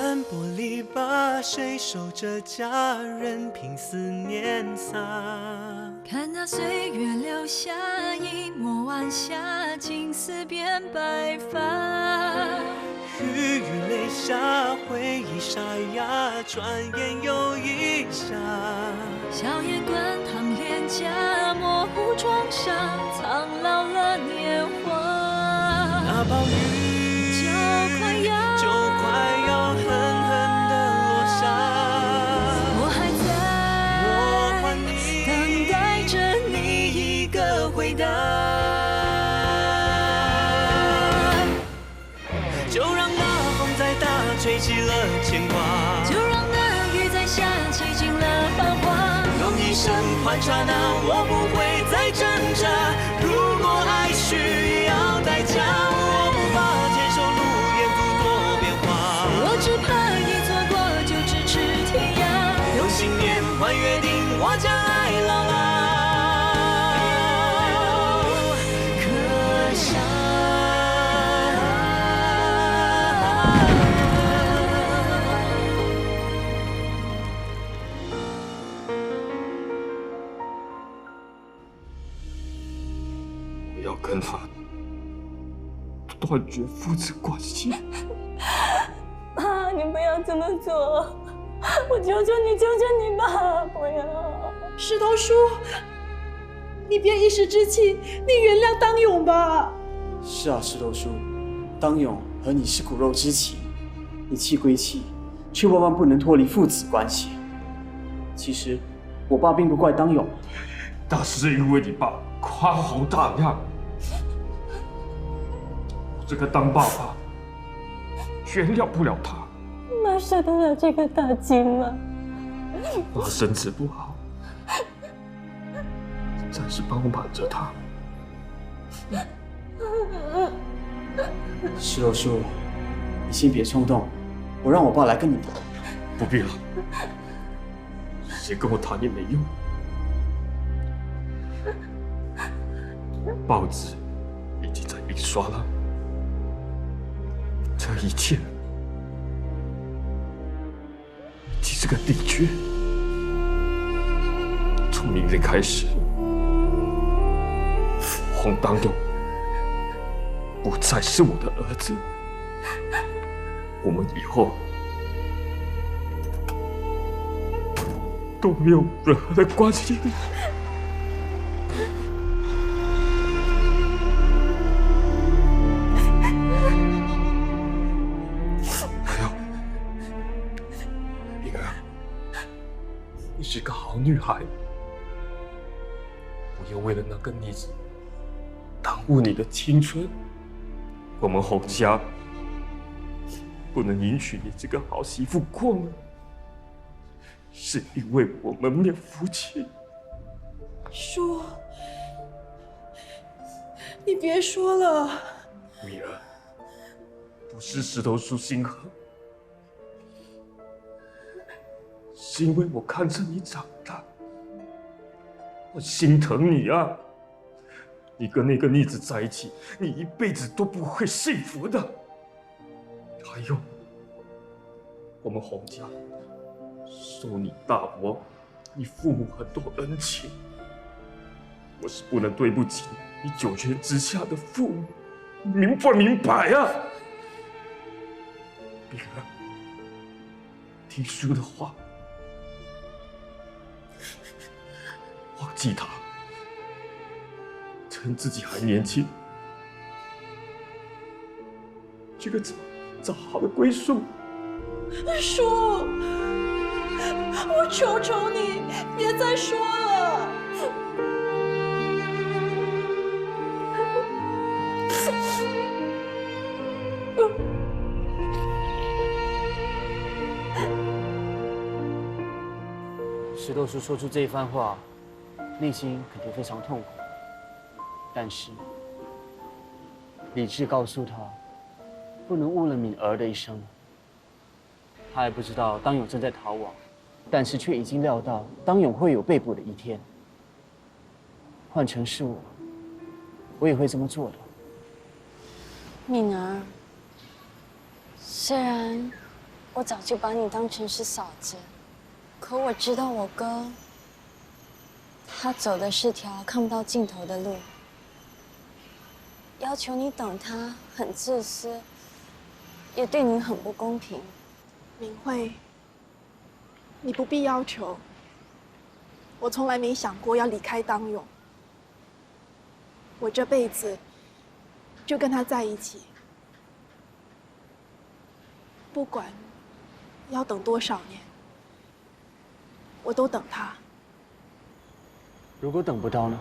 斑驳篱笆，谁守着家人凭思念洒？看那岁月留下一抹晚霞，青丝变白发。雨雨泪下，回忆沙哑，转眼又一夏。笑颜滚烫脸颊，模糊妆纱，苍老了年华。那暴雨就快要狠狠地落下，我还在等待着你一个回答。就让那风再大，吹起了牵挂；就让那雨再下，吹尽了繁华。用一生换刹那，我不会再挣扎。如果爱需要代价，我无法接受路沿途多变化。我只怕一错过就咫尺天涯。用信念换约定，我将爱牢牢刻下。我要跟他断绝父子关系。爸，你不要这么做，我求求你，求求你吧，不要！石头叔，你别一时之气，你原谅当勇吧。是啊，石头叔，当勇和你是骨肉之情，你气归气，却万万不能脱离父子关系。其实，我爸并不怪当勇，那是因为你爸宽宏大量，我这个当爸爸原谅不了他。妈舍得了这个大金吗？妈身子不好，暂时帮我瞒着他。石头叔，你先别冲动，我让我爸来跟你谈。不必了，谁跟我谈也没用。报纸已经在印刷了，这一切已经是个定局。从明天开始，洪当勇不再是我的儿子，我们以后都没有任何的关系。还有，平儿，你是个好女孩，不要为了那个逆子耽误你的青春。我们洪家不能允许你这个好媳妇过门，是因为我们没有福气。叔，你别说了。米儿，不是石头叔心狠，是因为我看着你长大，我心疼你啊！你跟那个逆子在一起，你一辈子都不会幸福的。还有，我们洪家受你大伯、你父母很多恩情，我是不能对不起你九泉之下的父母，你明不明白啊？冰儿，听叔的话，忘记他。趁自己还年轻，这个找好的归宿。叔，我求求你，别再说了。石头叔说出这一番话，内心肯定非常痛苦。但是，理智告诉他，不能误了敏儿的一生。他还不知道当勇正在逃亡，但是却已经料到当勇会有被捕的一天。换成是我，我也会这么做的。敏儿，虽然我早就把你当成是嫂子，可我知道我哥，他走的是条看不到尽头的路。要求你等他，很自私，也对你很不公平。明慧，你不必要求。我从来没想过要离开当勇，我这辈子就跟他在一起，不管要等多少年，我都等他。如果等不到呢？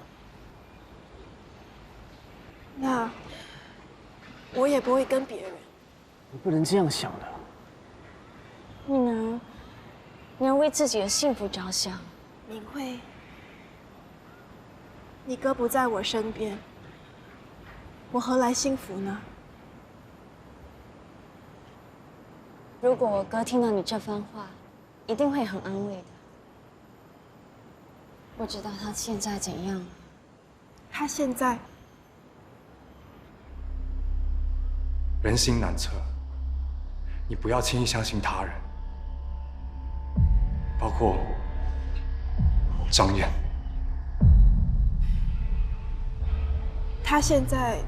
那我也不会跟别人。你不能这样想的。玉儿，你要为自己的幸福着想。明慧，你哥不在我身边，我何来幸福呢？如果我哥听到你这番话，一定会很安慰的。不知道他现在怎样了？他现在人心难测，你不要轻易相信他人，包括张燕。他现在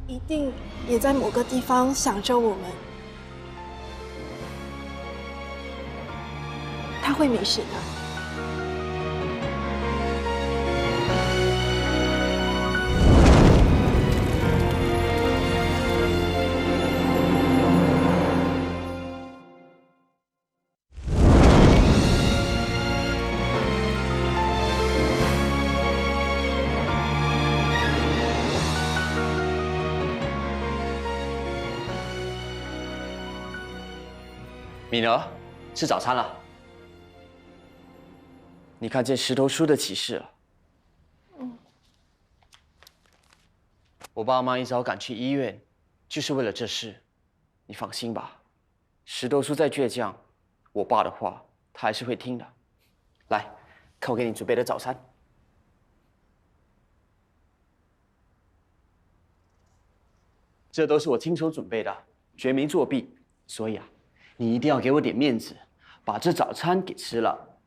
一定也在某个地方想着我们，他会没事的。敏儿，吃早餐了。你看见石头叔的启示了？我爸妈一早赶去医院，就是为了这事。你放心吧，石头叔再倔强，我爸的话他还是会听的。来，看我给你准备的早餐。这都是我亲手准备的，绝没作弊。所以啊，你一定要给我点面子，把这早餐给吃了，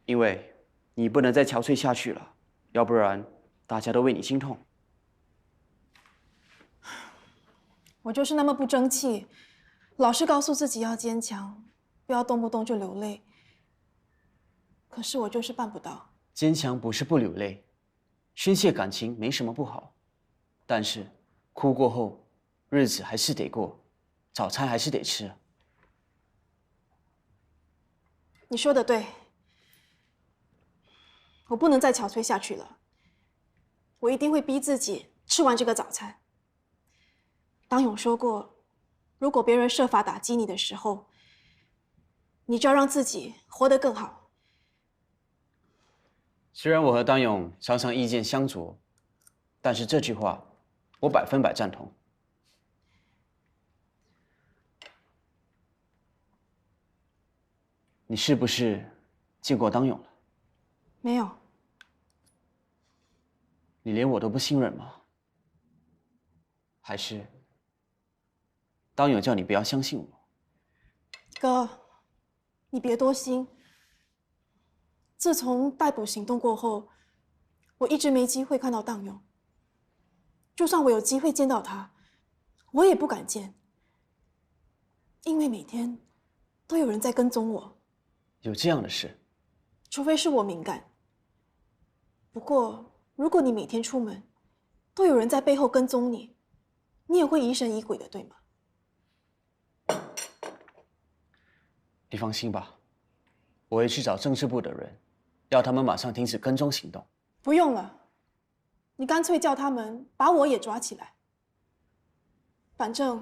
因为你不能再憔悴下去了，要不然大家都为你心痛。我就是那么不争气，老是告诉自己要坚强，不要动不动就流泪。可是我就是办不到。坚强不是不流泪，宣泄感情没什么不好，但是哭过后，日子还是得过，早餐还是得吃。你说的对，我不能再憔悴下去了。我一定会逼自己吃完这个早餐。当勇说过，如果别人设法打击你的时候，你就要让自己活得更好。虽然我和当勇常常意见相左，但是这句话我100%赞同。你是不是见过当勇了？没有。你连我都不信任吗？还是当勇叫你不要相信我？哥，你别多心。自从逮捕行动过后，我一直没机会看到当勇。就算我有机会见到他，我也不敢见，因为每天都有人在跟踪我。有这样的事？除非是我敏感。不过，如果你每天出门都有人在背后跟踪你，你也会疑神疑鬼的，对吗？你放心吧，我会去找政治部的人，要他们马上停止跟踪行动。不用了，你干脆叫他们把我也抓起来。反正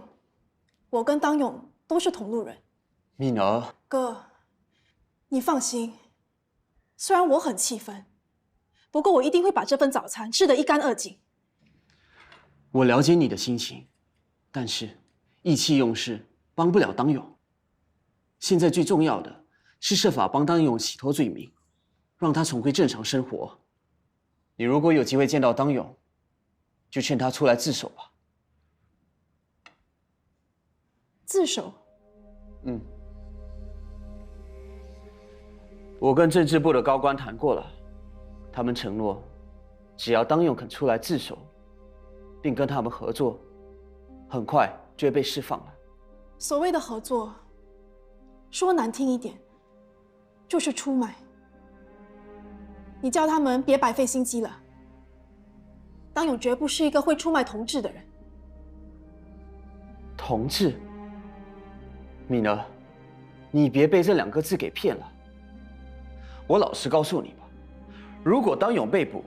我跟当勇都是同路人。敏儿，哥，你放心，虽然我很气愤，不过我一定会把这份早餐吃得一干二净。我了解你的心情，但是意气用事帮不了当勇。现在最重要的是设法帮当勇洗脱罪名，让他重归正常生活。你如果有机会见到当勇，就劝他出来自首吧。自首？我跟政治部的高官谈过了，他们承诺，只要当勇肯出来自首，并跟他们合作，很快就会被释放了。所谓的合作，说难听一点，就是出卖。你叫他们别白费心机了。当勇绝不是一个会出卖同志的人。同志，敏儿，你别被这2个字给骗了。我老实告诉你吧，如果当勇被捕，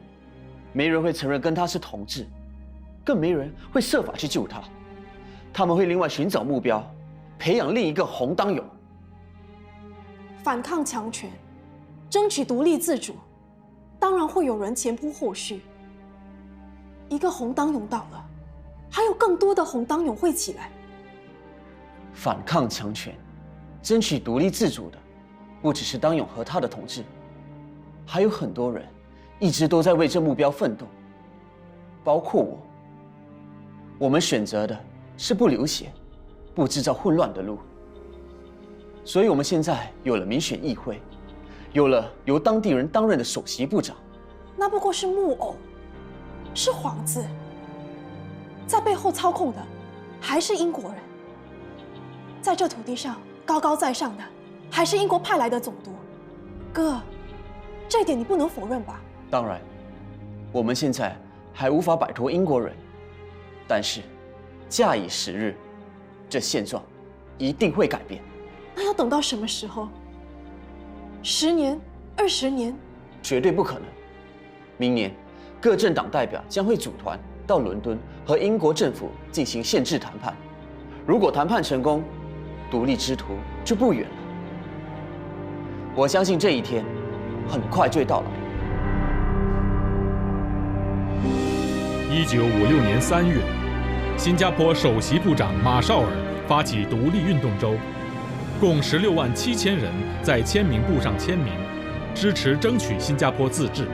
没人会承认跟他是同志，更没人会设法去救他。他们会另外寻找目标，培养另一个洪当勇。反抗强权，争取独立自主，当然会有人前仆后续。一个洪当勇倒了，还有更多的洪当勇会起来。反抗强权，争取独立自主的，不只是当勇和他的同志，还有很多人一直都在为这目标奋斗，包括我。我们选择的是不流血、不制造混乱的路，所以我们现在有了民选议会，有了由当地人担任的首席部长。那不过是木偶，是幌子，在背后操控的还是英国人。在这土地上高高在上的还是英国派来的总督。哥，这一点你不能否认吧？当然，我们现在还无法摆脱英国人，但是假以时日，这现状一定会改变。那要等到什么时候？10年、20年？绝对不可能。明年，各政党代表将会组团到伦敦和英国政府进行限制谈判。如果谈判成功，独立之途就不远了。我相信这一天很快就会到来。1956年3月，新加坡首席部长马绍尔发起独立运动周，共16万7千人在签名簿上签名，支持争取新加坡自治。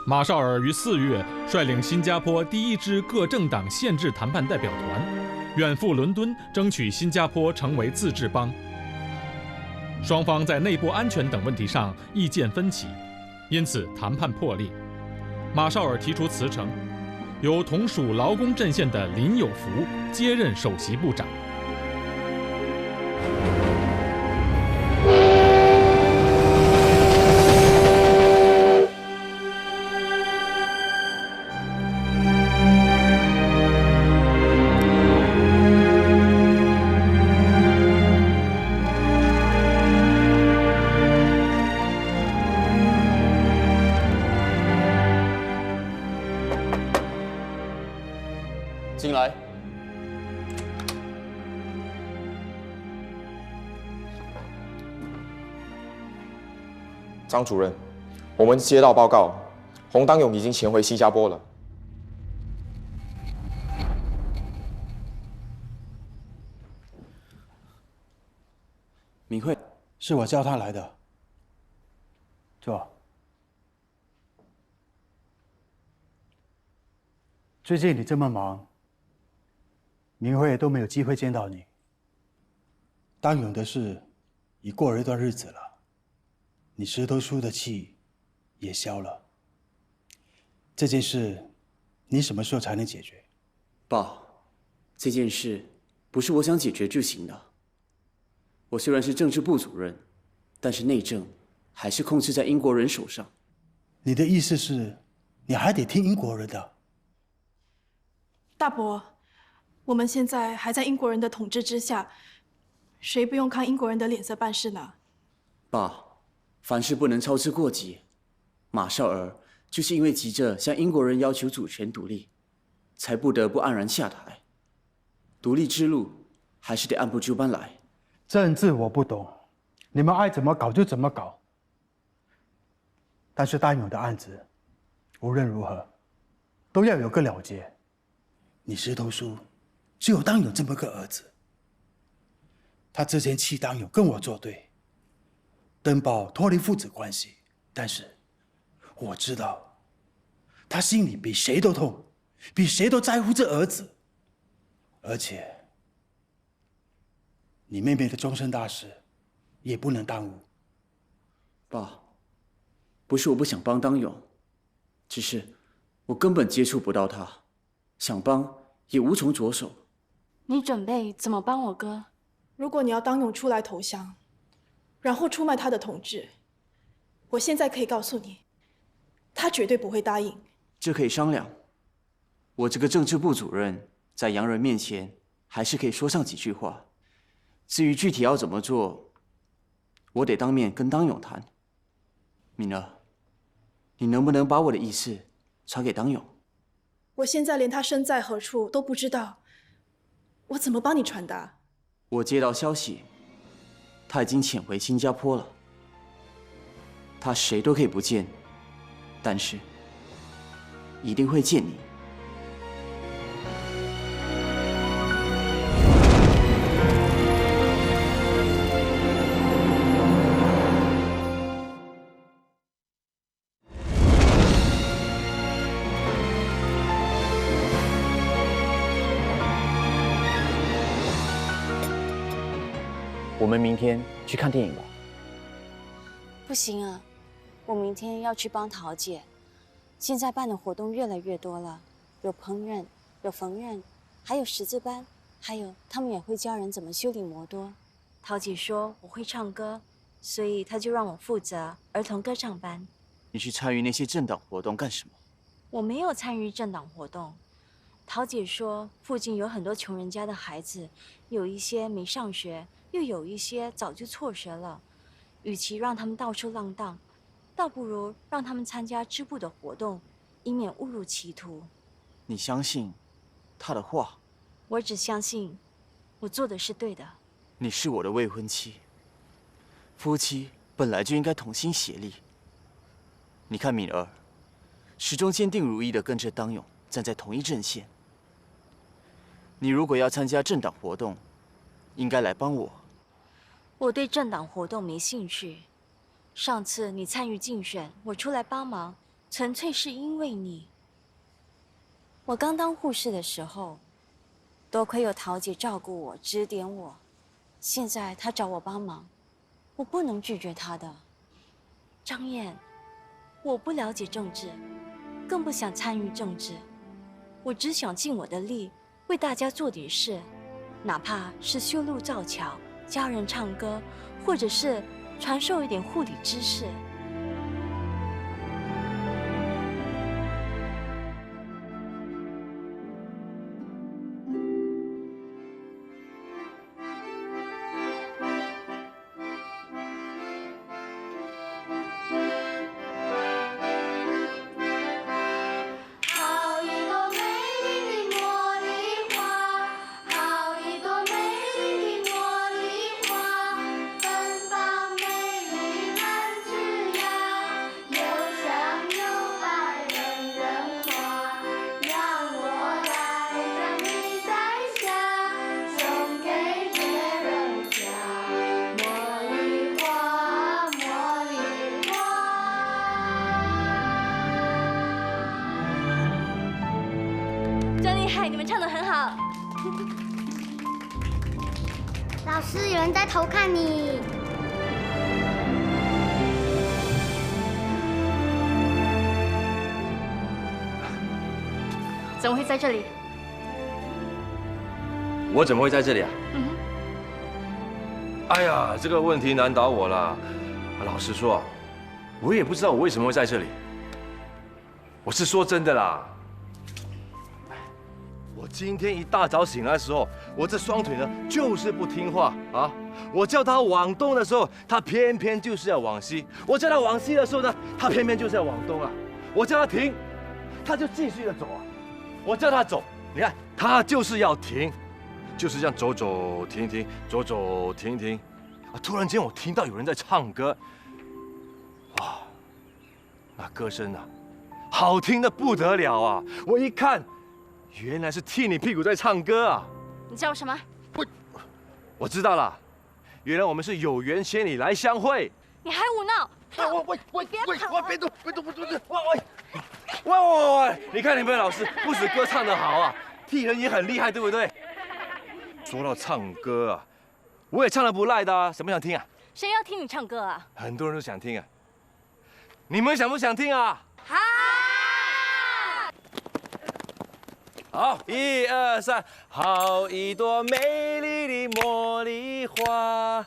马绍尔于4月率领新加坡第一支各政党限制谈判代表团，远赴伦敦争取新加坡成为自治邦。双方在内部安全等问题上意见分歧，因此谈判破裂。马绍尔提出辞呈，由同属劳工阵线的林有福接任首席部长。进来。张主任，我们接到报告，洪当勇已经潜回新加坡了。敏慧，是我叫他来的。坐。最近你这么忙，明慧都没有机会见到你。当勇的事已过了一段日子了，你石头叔的气也消了。这件事，你什么时候才能解决？爸，这件事不是我想解决就行的。我虽然是政治部主任，但是内政还是控制在英国人手上。你的意思是，你还得听英国人的？大伯，我们现在还在英国人的统治之下，谁不用看英国人的脸色办事呢？爸，凡事不能操之过急。马绍尔就是因为急着向英国人要求主权独立，才不得不黯然下台。独立之路还是得按部就班来。政治我不懂，你们爱怎么搞就怎么搞。但是当勇的案子，无论如何都要有个了结。你石头叔只有当勇这么个儿子，他之前气当勇跟我作对，登报脱离父子关系，但是我知道他心里比谁都痛，比谁都在乎这儿子，而且你妹妹的终身大事也不能耽误。爸，不是我不想帮当勇，只是我根本接触不到他，想帮也无从着手。你准备怎么帮我哥？如果你要当勇出来投降，然后出卖他的统治，我现在可以告诉你，他绝对不会答应。这可以商量。我这个政治部主任，在洋人面前还是可以说上几句话。至于具体要怎么做，我得当面跟当勇谈。敏儿，你能不能把我的意思传给当勇？我现在连他身在何处都不知道，我怎么帮你传达？我接到消息，他已经潜回新加坡了。他谁都可以不见，但是一定会见你。我们明天去看电影吧。不行啊，我明天要去帮桃姐。现在办的活动越来越多了，有烹饪，有缝纫，还有识字班，还有他们也会教人怎么修理摩托。桃姐说我会唱歌，所以她就让我负责儿童歌唱班。你去参与那些政党活动干什么？我没有参与政党活动。桃姐说附近有很多穷人家的孩子，有一些没上学，又有一些早就辍学了。与其让他们到处浪荡，倒不如让他们参加支部的活动，以免误入歧途。你相信他的话？我只相信我做的是对的。你是我的未婚妻，夫妻本来就应该同心协力。你看敏儿，始终坚定如一地跟着当勇站在同一阵线。你如果要参加政党活动，应该来帮我。我对政党活动没兴趣。上次你参与竞选，我出来帮忙，纯粹是因为你。我刚当护士的时候，多亏有桃姐照顾我、指点我。现在她找我帮忙，我不能拒绝她的。张燕，我不了解政治，更不想参与政治。我只想尽我的力，为大家做点事，哪怕是修路造桥、教人唱歌，或者是传授一点护理知识。真厉害，你们唱得很好。老师，有人在偷看你。怎么会在这里？我怎么会在这里啊？嗯哼。哎呀，这个问题难倒我了。老实说，我也不知道我为什么会在这里。我是说真的啦。我今天一大早醒来的时候，我这双腿呢就是不听话啊！我叫它往东的时候，它偏偏就是要往西；我叫它往西的时候呢，它偏偏就是要往东啊！我叫它停，它就继续的走啊！我叫它走，你看它就是要停，就是这样走走停停，走走停停。啊！突然间我听到有人在唱歌，哇，那歌声啊，好听的不得了啊！我一看。原来是替你屁股在唱歌啊！你叫我什么？我知道了，原来我们是有缘千里来相会。你还胡闹！我别动！喂！你看你们老师不止歌唱得好啊，替人也很厉害，对不对？说到唱歌啊，我也唱得不赖的啊，想不想听啊？谁要听你唱歌啊？很多人都想听啊，你们想不想听啊？好。好，1、2、3，好一朵美丽的茉莉花，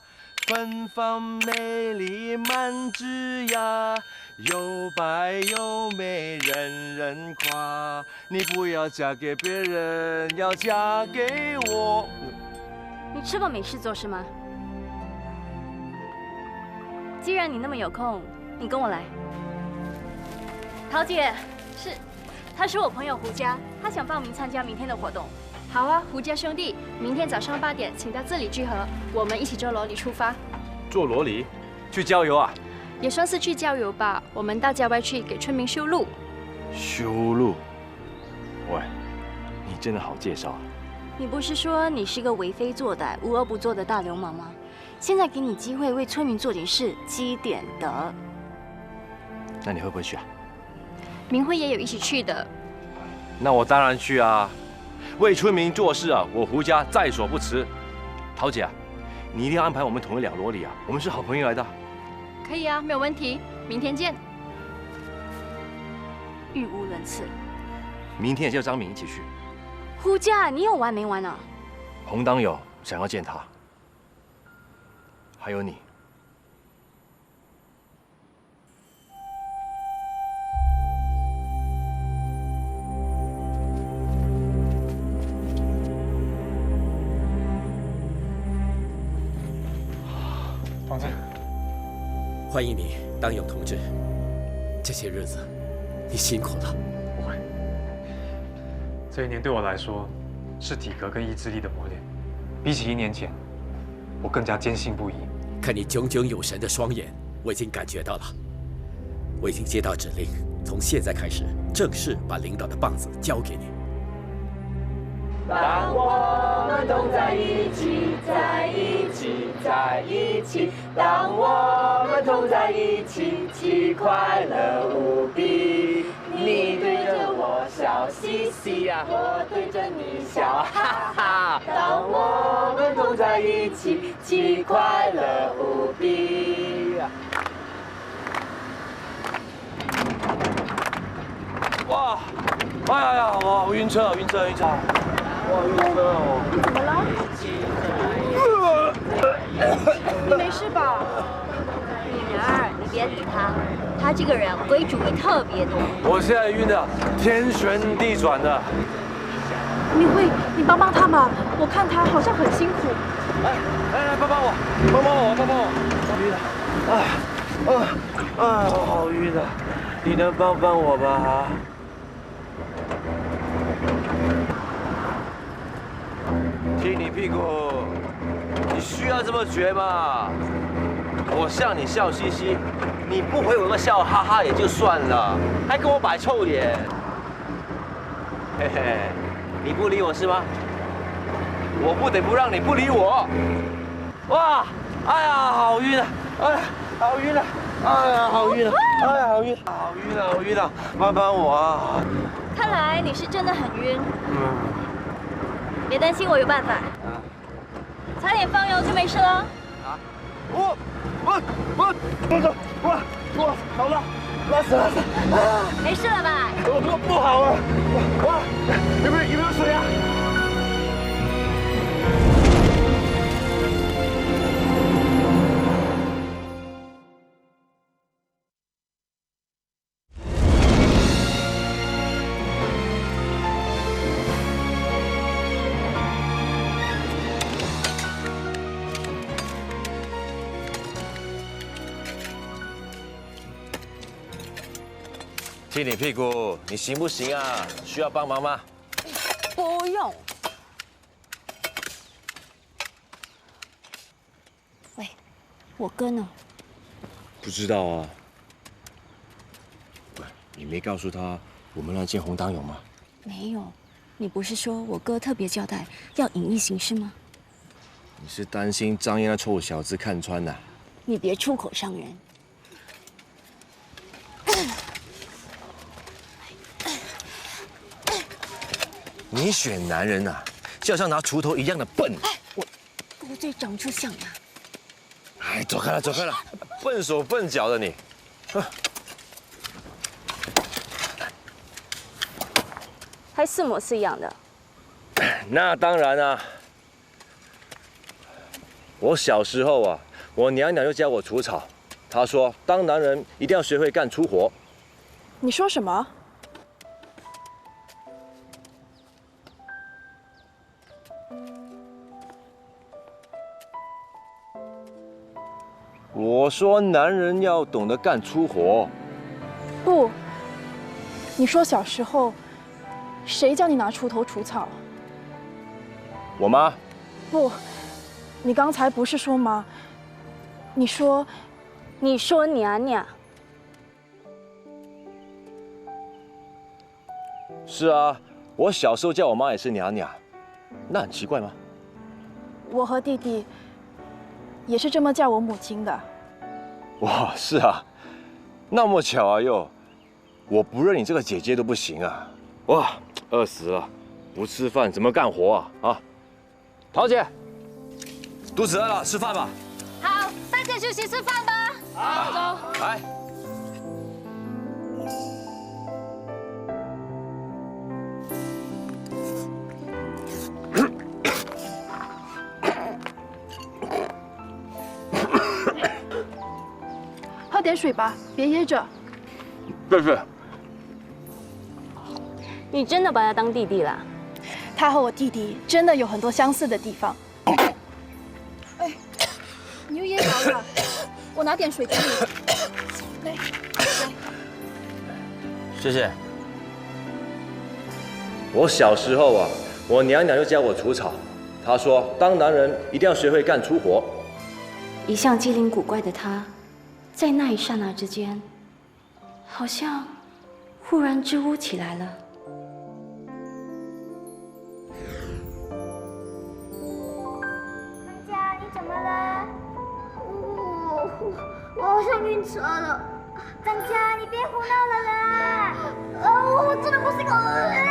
芬芳美丽满枝桠，又白又美，人人夸。你不要嫁给别人，要嫁给我。你吃饱没事做是吗？既然你那么有空，你跟我来。桃姐，是，他是我朋友胡家，他想报名参加明天的活动。好啊，胡家兄弟，明天早上8点，请到这里集合，我们一起坐罗里出发。坐罗里？去郊游啊？也算是去郊游吧，我们到郊外去给村民修路。修路？喂，你真的好介绍啊！你不是说你是个为非作歹、无恶不作的大流氓吗？现在给你机会为村民做点事，积点德。那你会不会去啊？明慧也有一起去的。那我当然去啊！为村民做事啊，我胡家在所不辞。桃姐啊，你一定要安排我们统一2罗里啊，我们是好朋友来的。可以啊，没有问题，明天见。语无伦次。明天也叫张敏一起去。胡家，你有完没完啊？洪当友想要见他，还有你。同志，欢迎你，当勇同志。这些日子，你辛苦了。不会，这1年对我来说是体格跟意志力的磨练，比起1年前，我更加坚信不疑。看你炯炯有神的双眼，我已经感觉到了。我已经接到指令，从现在开始正式把领导的棒子交给你。当我们同在一起，在一起，在一起。当我们同在一起，既快乐无比。你对着我笑嘻嘻呀，我对着你笑哈哈。当我们同在一起，既快乐无比。哇！哎呀，我晕车，晕车，晕车！哇，晕车哦！你怎么了？你没事吧？女儿，你别理他，他这个人鬼主意特别多。我现在晕的天旋地转的。明慧，你帮帮他嘛，我看他好像很辛苦。来，帮帮我，帮帮我，帮帮我！晕了，我好晕啊！你能帮帮我吗？踢你屁股，你需要这么绝吗？我向你笑嘻嘻，你不回我个笑哈哈也就算了，还跟我摆臭脸，嘿嘿，你不理我是吗？我不得不让你不理我。哇，哎呀，好晕啊！哎呀，好晕啊！哎呀，好晕啊！哎呀，好晕，好晕啊！好晕啊！帮帮我啊！看来你是真的很晕。别担心，我有办法。擦点芳油就没事了。我好了，拉屎！没事了吧？我不好啊！哇，有没有水啊？踢你屁股，你行不行啊？需要帮忙吗？不用。喂，我哥呢？不知道啊。喂，你没告诉他我们来见洪当勇吗？没有。你不是说我哥特别交代要隐匿行事吗？你是担心张燕那臭小子看穿呐？你别出口伤人。你选男人啊，就要像拿锄头一样的笨。狗嘴长出象牙。哎，走开了，走开了，笨手笨脚的你。还是模式一样的。那当然啊。我小时候啊，我娘娘就教我除草，她说当男人一定要学会干粗活。你说什么？我说男人要懂得干粗活。不，你说小时候，谁叫你拿锄头除草？我妈。不，你刚才不是说吗？你说娘娘。是啊，我小时候叫我妈也是娘娘，那很奇怪吗？我和弟弟也是这么叫我母亲的。哇，是啊，那么巧啊又，我不认你这个姐姐都不行啊！哇，饿死了，不吃饭怎么干活啊？啊，桃姐，肚子饿了，吃饭吧。好，大家休息吃饭吧。好，走。来。喝点水吧，别噎着。不是。你真的把他当弟弟啦？他和我弟弟真的有很多相似的地方。哎，你又噎着了，我拿点水给你。来，谢谢。我小时候啊，我娘娘就教我除草，她说当男人一定要学会干粗活。一向机灵古怪的他，在那一刹那之间，好像忽然支吾起来了。张家，你怎么了？我好像晕车了。张家，你别胡闹了啦！我真的不是个人。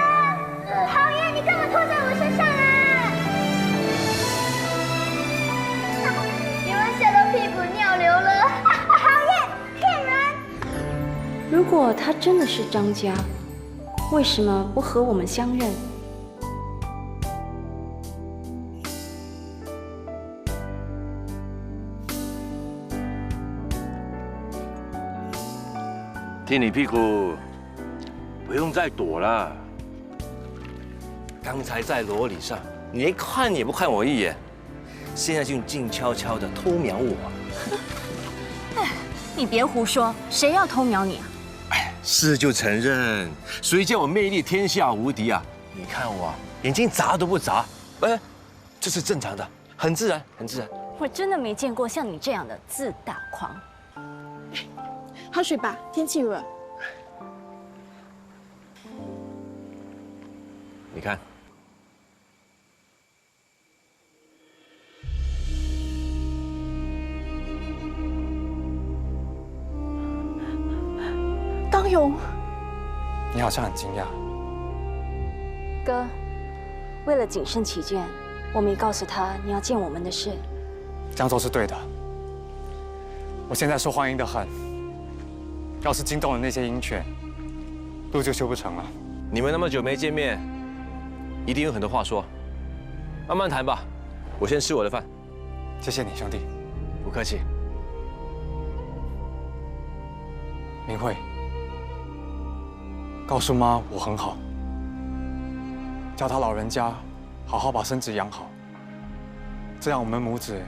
讨厌，你干嘛拖在我身上啊？你们吓到屁股尿流了，讨厌，骗人！如果他真的是张家，为什么不和我们相认？踢你屁股，不用再躲了。刚才在罗里上，你连看也不看我一眼，现在就静悄悄的偷瞄我。哎，你别胡说，谁要偷瞄你啊？是就承认，谁叫我魅力天下无敌啊？你看我眼睛眨都不眨，哎，这是正常的，很自然，很自然。我真的没见过像你这样的自大狂。喝水吧，天气热。你看，当勇，你好像很惊讶。哥，为了谨慎起见，我没告诉他你要见我们的事。这样做是对的。我现在受欢迎的很，要是惊动了那些鹰犬，路就修不成了。你们那么久没见面，一定有很多话说，慢慢谈吧。我先吃我的饭。谢谢你，兄弟。不客气。明慧，告诉妈我很好，叫她老人家好好把身子养好，这样我们母子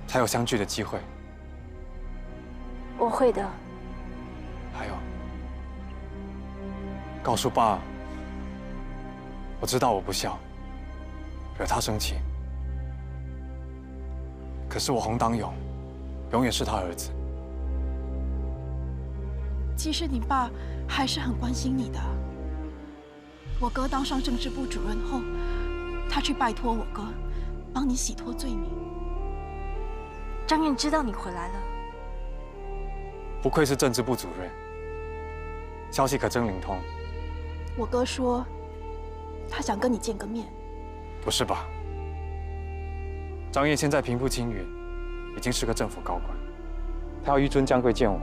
才有相聚的机会。我会的。还有，告诉爸，我知道我不孝，惹他生气，可是我洪当勇永远是他儿子。其实你爸还是很关心你的。我哥当上政治部主任后，他去拜托我哥，帮你洗脱罪名。张院知道你回来了。不愧是政治部主任，消息可真灵通。我哥说，他想跟你见个面。不是吧？张掖现在平步青云，已经是个政府高官，他要纡尊降贵见我。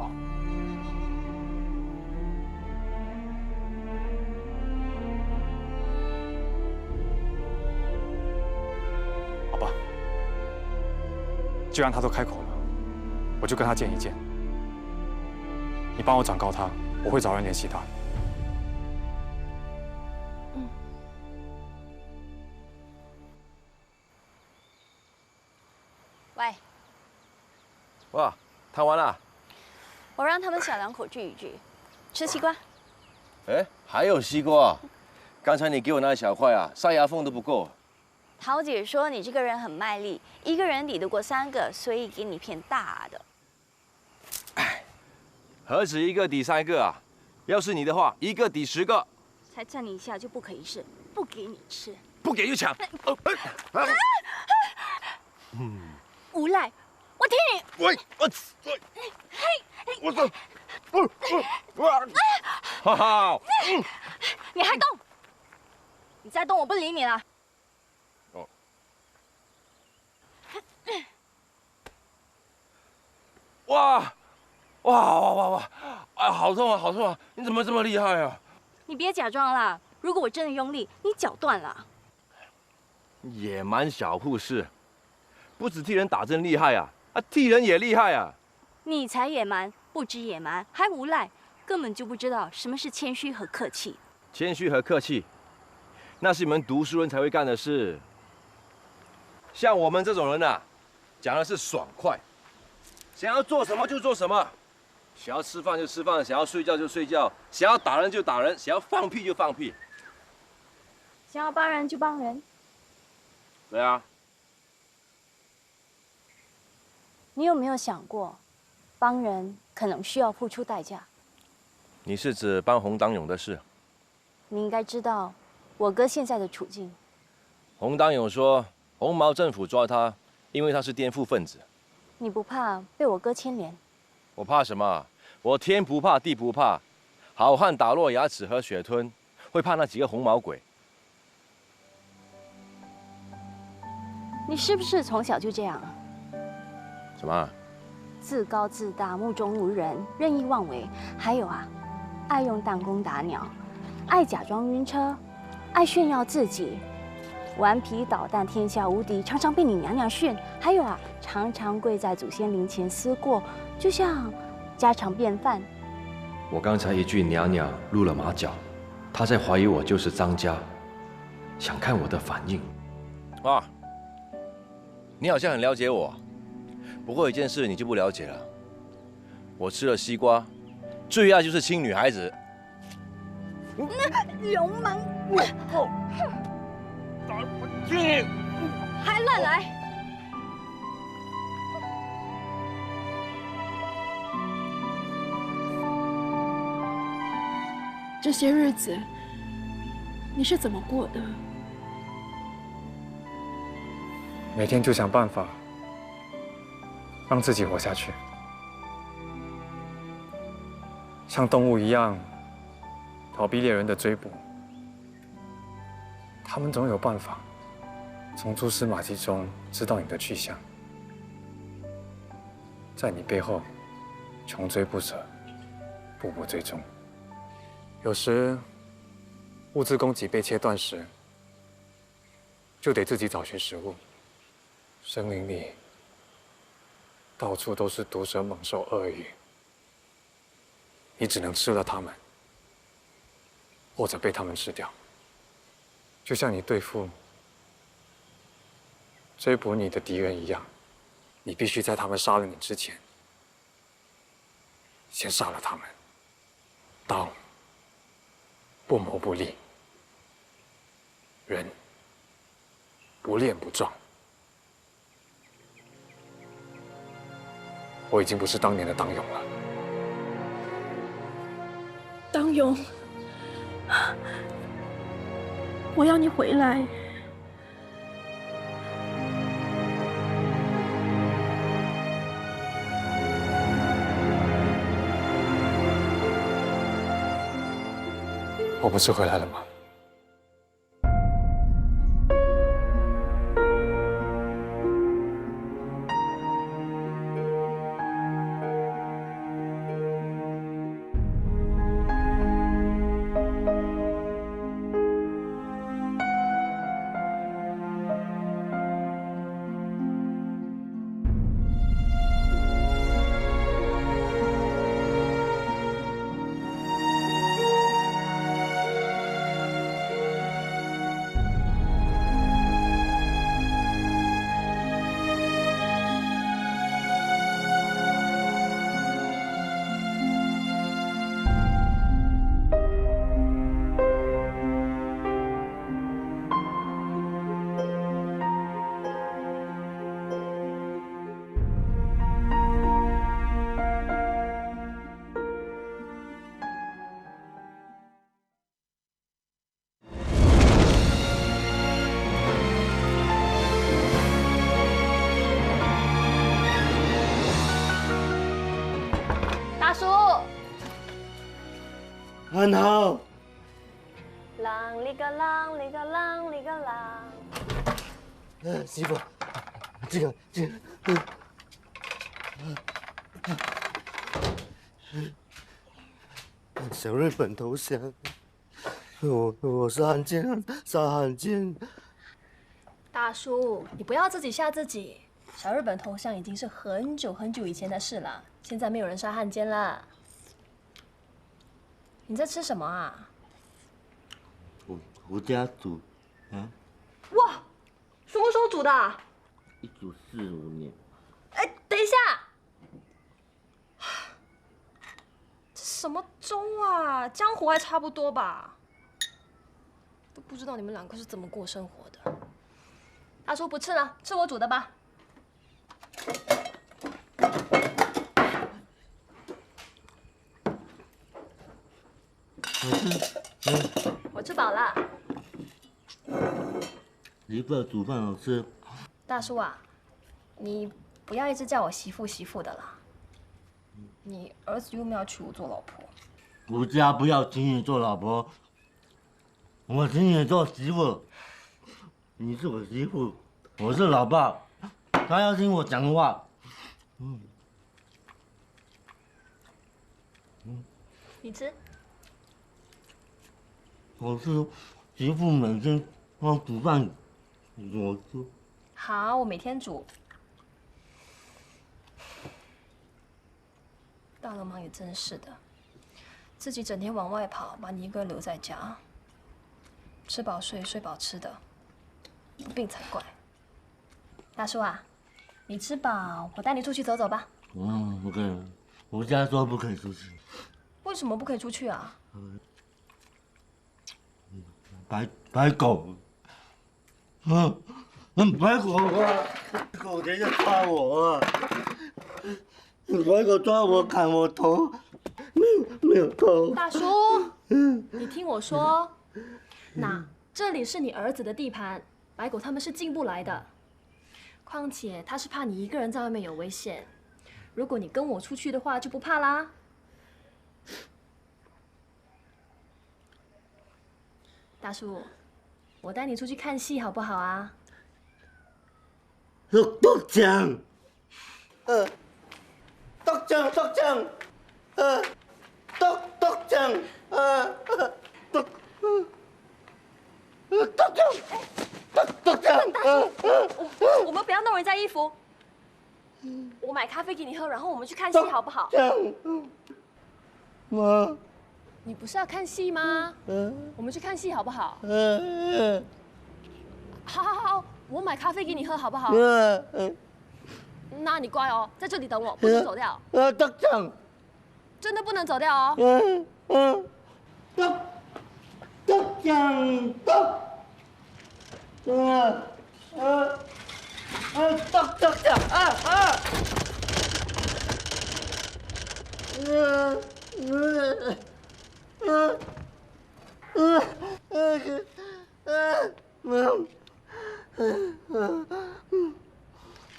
好吧，既然他都开口了，我就跟他见一见。你帮我转告他，我会找人联系他。 喂，哇，谈完了？我让他们小两口聚一聚，吃西瓜。哎，还有西瓜？刚才你给我那一小块啊，塞牙缝都不够。桃姐说你这个人很卖力，一个人抵得过3个，所以给你片大的。哎，何止1个抵3个啊？要是你的话，1个抵10个。才站你一下就不可一世，不给你吃。不给就抢。无赖，我听你。喂，我走。哈哈。你还动？你再动，我不理你了。哦。哇！哎，好痛啊，好痛啊！你怎么这么厉害啊？你别假装啦！如果我真的用力，你脚断了。野蛮小护士，不止替人打针厉害啊，替人也厉害啊！你才野蛮，不止野蛮，还无赖，根本就不知道什么是谦虚和客气。谦虚和客气，那是你们读书人才会干的事。像我们这种人啊，讲的是爽快，想要做什么就做什么，想要吃饭就吃饭，想要睡觉就睡觉，想要打人就打人，想要放屁就放屁，想要帮人就帮人。对啊。你有没有想过，帮人可能需要付出代价？你是指帮洪当勇的事？你应该知道我哥现在的处境。洪当勇说，红毛政府抓他，因为他是颠覆分子。你不怕被我哥牵连？我怕什么？我天不怕地不怕，好汉打落牙齿和血吞，会怕那几个红毛鬼？你是不是从小就这样？什么？自高自大，目中无人，任意妄为。还有啊，爱用弹弓打鸟，爱假装晕车，爱炫耀自己，顽皮捣蛋，天下无敌，常常被你娘娘训。还有啊，常常跪在祖先灵前思过，就像家常便饭。我刚才一句娘娘露了马脚，他在怀疑我就是张家，想看我的反应。啊，你好像很了解我，不过有一件事你就不了解了。我吃了西瓜，最爱就是亲女孩子。流氓！还乱来！这些日子你是怎么过的？每天就想办法让自己活下去，像动物一样逃避猎人的追捕。他们总有办法从蛛丝马迹中知道你的去向，在你背后穷追不舍，步步追踪。有时物资供给被切断时，就得自己找寻食物。森林里到处都是毒蛇、猛兽、鳄鱼，你只能吃了它们，或者被它们吃掉。就像你对付追捕你的敌人一样，你必须在他们杀了你之前，先杀了他们。刀不谋不立，人不练不壮。我已经不是当年的当勇了。当勇，我要你回来。我不是回来了吗？很好。啷里个啷里个啷里个啷。媳妇，这个，小日本投降，我是汉奸，杀汉奸。大叔，你不要自己吓自己。小日本投降已经是很久很久以前的事了，现在没有人杀汉奸了。你在吃什么啊？我家煮，啊？哇，什么时候煮的？一煮4、5年。哎，等一下，这什么粥啊？江湖还差不多吧？都不知道你们两个是怎么过生活的。大叔不吃了，吃我煮的吧。我吃饱了。媳妇煮饭好吃。大叔啊，你不要一直叫我媳妇媳妇的啦。你儿子又没有娶我做老婆。我家不要请你做老婆，我请你做媳妇。你是我媳妇，我是老爸，他要听我讲话。你吃。我是媳妇每天要煮饭给我吃。好，我每天煮。大流氓也真是的，自己整天往外跑，把你一个人留在家，吃饱睡，睡饱吃的，有病才怪。大叔啊，你吃饱，我带你出去走走吧。不可以，我家说不可以出去。为什么不可以出去啊？白狗，白狗啊！狗等一下抓我啊！白狗抓我，砍我头，没有头。大叔，你听我说，那这里是你儿子的地盘，白狗他们是进不来的。况且他是怕你一个人在外面有危险，如果你跟我出去的话，就不怕啦。大叔，我带你出去看戏好不好啊？豆浆，豆浆，豆浆，豆浆，豆浆，我们不要弄人家衣服。我买咖啡给你喝，然后我们去看戏好不好？妈。你不是要看戏吗？我们去看戏好不好？好，我买咖啡给你喝好不好？那你乖哦，在这里等我，不能走掉。豆浆，真的不能走掉哦。豆浆，豆浆，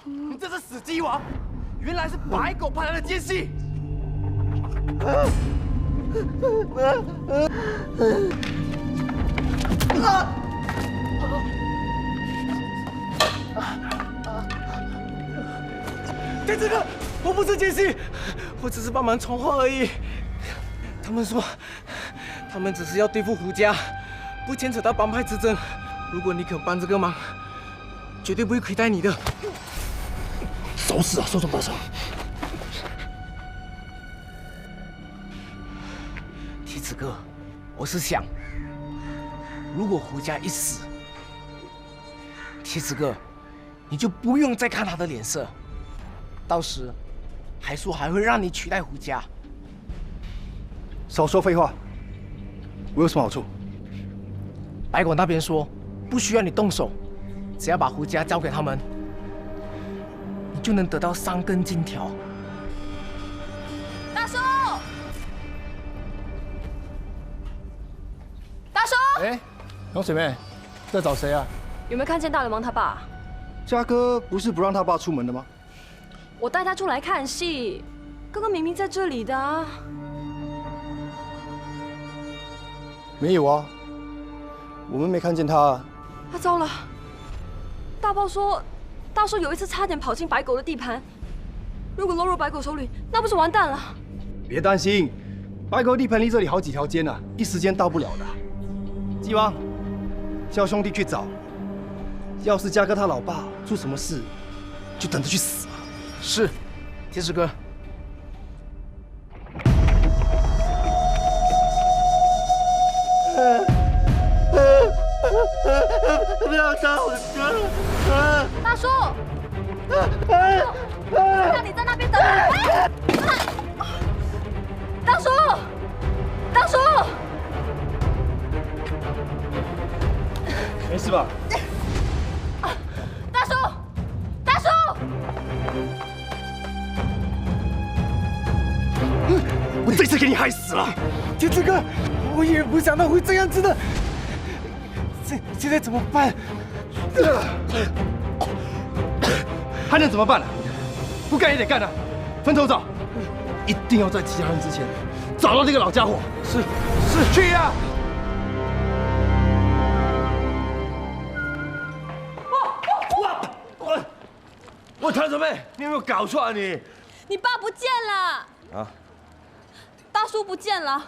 你这是死鸡王，原来是白狗派来的奸细。天子哥，我不是奸细，我只是帮忙传话而已。他们说，他们只是要对付胡家，不牵扯到帮派之争。如果你肯帮这个忙，绝对不会亏待你的。找死啊！说这么大声！梯子哥，我是想，如果胡家一死，梯子哥，你就不用再看他的脸色，到时海叔还会让你取代胡家。少说废话，我有什么好处？白狗那边说，不需要你动手，只要把胡家交给他们，你就能得到3根金条。大叔，大叔，哎，龙水妹，在找谁啊？有没有看见大流氓他爸？嘉哥不是不让他爸出门的吗？我带他出来看戏，哥哥明明在这里的啊。没有啊，我们没看见他啊。糟了！大豹说，大叔有一次差点跑进白狗的地盘，如果落入白狗手里，那不是完蛋了？别担心，白狗地盘离这里好几条街呢，一时间到不了的。鸡王，叫兄弟去找。要是嘉哥他老爸出什么事，就等着去死吧。是，天使哥。不要杀我哥！大叔，让你在那边等我。大叔，大叔，没事吧？大叔，大叔！我这次给你害死了，天赐哥，我也不想到会这样子的。现在怎么办？还能怎么办呢？不干也得干啊！分头找，一定要在其他人之前找到那个老家伙。是，去呀！我谭准备，你有没有搞错啊你？你爸不见了！啊？大叔不见了！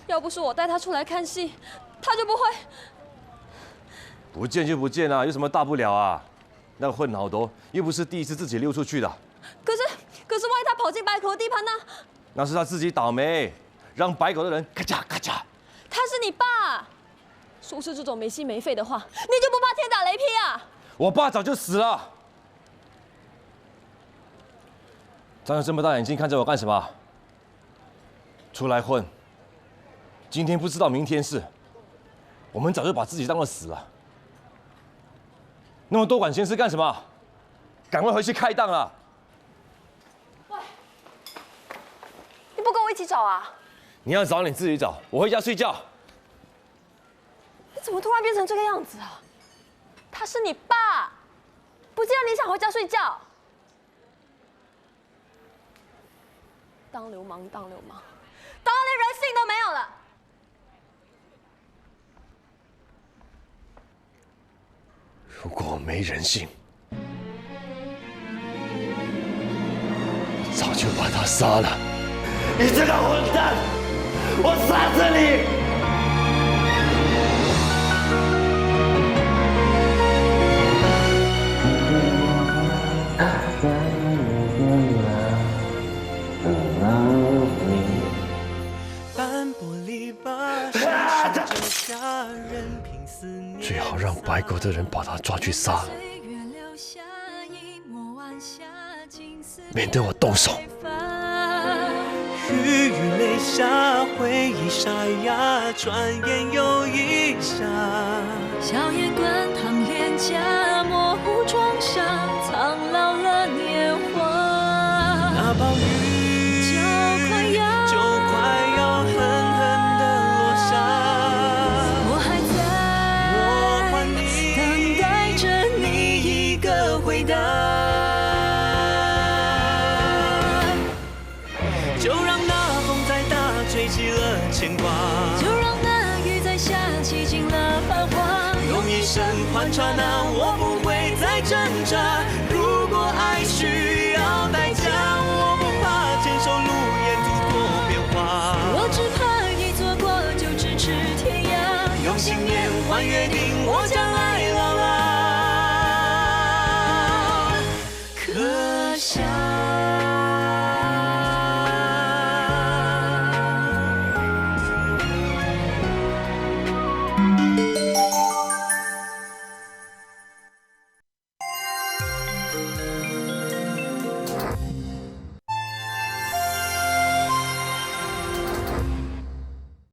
要不是我带他出来看戏，他就不会。不见就不见啊，有什么大不了啊？那个混好多，又不是第一次自己溜出去的。可是，万一他跑进白狗的地盘呢？那是他自己倒霉，让白狗的人咔嚓咔嚓。他是你爸，说是这种没心没肺的话，你就不怕天打雷劈啊？我爸早就死了。张着这么大眼睛看着我干什么？出来混，今天不知道明天事，我们早就把自己当作死了。那么多管闲事干什么？赶快回去开档了。喂，你不跟我一起找啊？你要找你自己找，我回家睡觉。你怎么突然变成这个样子啊？他是你爸，不记得你想回家睡觉？当流氓，当流氓，当连人性都没有了。如果我没人性，早就把他杀了。你这个混蛋，我杀死你！最好让白狗的人把他抓去杀了，免得我动手。雨雨泪下，回忆沙哑，转眼又一夏。硝烟滚烫脸颊，模糊窗纱，苍老了年华。那暴雨就快要狠狠地落下。我还在等待着你一个回答。就让那风再大，吹起了牵挂；就让那雨再下，洗尽了繁华。用一生换刹那，我不会再挣扎。